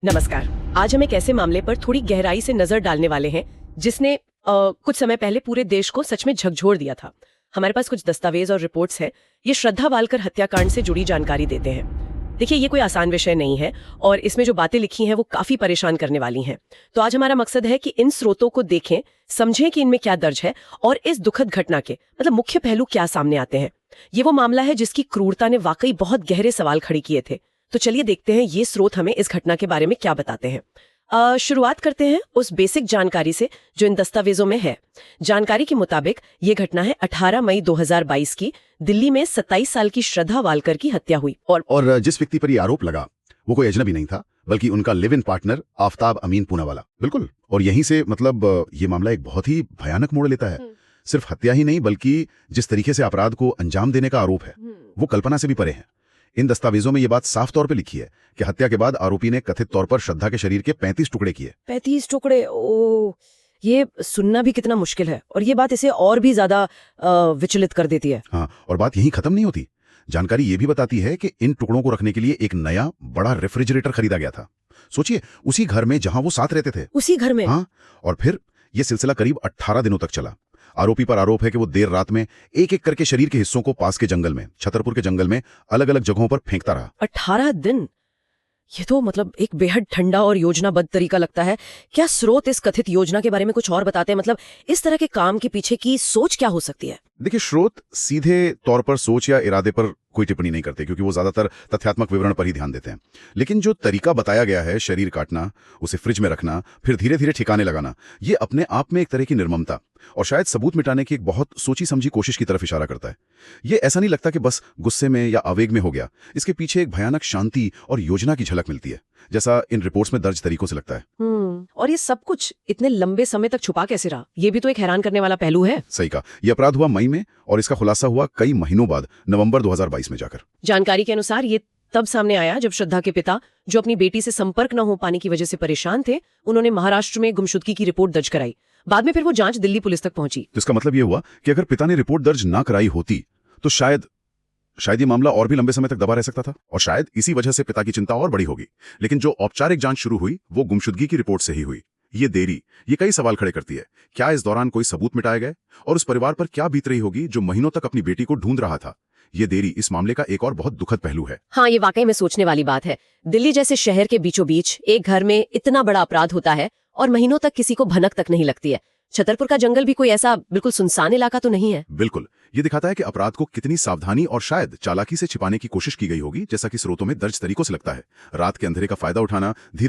नमस्कार। आज हम एक ऐसे मामले पर थोड़ी गहराई से नजर डालने वाले हैं जिसने कुछ समय पहले पूरे देश को सच में झकझोर दिया था। हमारे पास कुछ दस्तावेज और रिपोर्ट्स हैं। ये श्रद्धा वालकर हत्याकांड से जुड़ी जानकारी देते हैं। देखिए, ये कोई आसान विषय नहीं है और इसमें जो बातें लिखी हैं वो काफी परेशान करने वाली हैं। तो आज हमारा मकसद है कि इन स्रोतों को देखें, समझें कि इनमें क्या दर्ज है और इस दुखद घटना के मुख्य पहलू क्या सामने आते हैं। ये वो मामला है जिसकी क्रूरता ने वाकई बहुत गहरे सवाल खड़े किए थे। तो चलिए देखते हैं ये स्रोत हमें इस घटना के बारे में क्या बताते हैं। शुरुआत करते हैं उस बेसिक जानकारी से जो इन दस्तावेजों में है। जानकारी के मुताबिक ये घटना है 18 मई 2022 की। दिल्ली में 27 साल की श्रद्धा वालकर की हत्या हुई और जिस व्यक्ति पर ये आरोप लगा वो कोई अजनबी नहीं था, बल्कि उनका लिव इन पार्टनर आफ्ताब अमीन पूनावाला। बिल्कुल। और यहीं से ये मामला एक बहुत ही भयानक मोड़ लेता है। सिर्फ हत्या ही नहीं, बल्कि जिस तरीके से अपराध को अंजाम देने का आरोप है वो कल्पना से भी परे है। इन दस्तावेजों में ये बात साफ तौर पे लिखी है कि हत्या के बाद आरोपी ने कथित तौर पर श्रद्धा के शरीर के 35 टुकड़े किए। 35 टुकड़े? ओ, ये सुनना भी कितना मुश्किल है और ये बात इसे और भी ज्यादा विचलित कर देती है। हाँ, और बात यहीं खत्म नहीं होती। जानकारी ये भी बताती है कि इन टुकड़ों को रखने के लिए एक नया बड़ा रेफ्रिजरेटर खरीदा गया था। सोचिए, उसी घर में जहां वो साथ रहते थे। उसी घर में? हाँ, और फिर ये सिलसिला करीब 18 दिनों तक चला। आरोपी पर आरोप है कि वो देर रात में एक एक करके शरीर के हिस्सों को पास के जंगल में, छतरपुर के जंगल में अलग अलग जगहों पर फेंकता रहा। 18 दिन? ये तो एक बेहद ठंडा और योजनाबद्ध तरीका लगता है। क्या स्रोत इस कथित योजना के बारे में कुछ और बताते हैं? इस तरह के काम के पीछे की सोच क्या हो सकती है? देखिए, स्रोत सीधे तौर पर सोच या इरादे पर कोई टिप्पणी नहीं करते, क्योंकि वो ज्यादातर तथ्यात्मक विवरण पर ही ध्यान देते हैं। लेकिन जो तरीका बताया गया है, शरीर काटना, उसे फ्रिज में रखना, फिर धीरे धीरे ठिकाने लगाना, ये अपने आप में एक तरह की निर्ममता और शायद सबूत मिटाने की एक बहुत सोची समझी कोशिश की तरफ इशारा करता है। ये ऐसा नहीं लगता कि बस गुस्से में या आवेग में हो गया। इसके पीछे एक भयानक शांति और योजना की झलक मिलती है, जैसा इन रिपोर्ट्स में दर्ज तरीकों से लगता है। और ये सब कुछ इतने लंबे समय तक छुपा कैसे रहा? ये भी तो एक हैरान करने वाला पहलू है। सही कहा। यह अपराध हुआ मई में और इसका खुलासा हुआ कई महीनों बाद, नवंबर 2022 में जाकर। जानकारी के अनुसार ये तब सामने आया जब श्रद्धा के पिता, जो अपनी बेटी से संपर्क न हो पाने की वजह से परेशान थे, उन्होंने महाराष्ट्र में गुमशुदगी की रिपोर्ट दर्ज कराई। बाद में फिर वो जांच दिल्ली पुलिस तक पहुंची। तो इसका मतलब ये हुआ कि अगर पिता ने रिपोर्ट दर्ज ना कराई होती तो शायद ये मामला और भी लंबे समय तक दबा रह सकता था, और शायद इसी वजह से पिता की चिंता और बड़ी होगी। लेकिन जो औपचारिक जांच शुरू हुई वो गुमशुदगी की रिपोर्ट से ही हुई। ये देरी, ये कई सवाल खड़े करती है। क्या इस दौरान कोई सबूत मिटाए गए? और उस परिवार पर क्या बीत रही होगी जो महीनों तक अपनी बेटी को ढूंढ रहा था? ये देरी इस मामले का एक और बहुत दुखद पहलू है। हाँ, ये वाकई में सोचने वाली बात है। दिल्ली जैसे शहर के बीचों बीच एक घर में इतना बड़ा अपराध होता है और महीनों तक किसी को भनक तक नहीं लगती है। छतरपुर का जंगल भी कोई ऐसा बिल्कुल सुनसान इलाका तो नहीं है। बिल्कुल। ये दिखाता है कि अपराध को कितनी सावधानी और शायद चालाकी से छिपाने की कोशिश की गई होगी, जैसा कि स्रोतों में दर्ज तरीकों से लगता है। रात के अंधेरे का फायदा उठाना, धीरे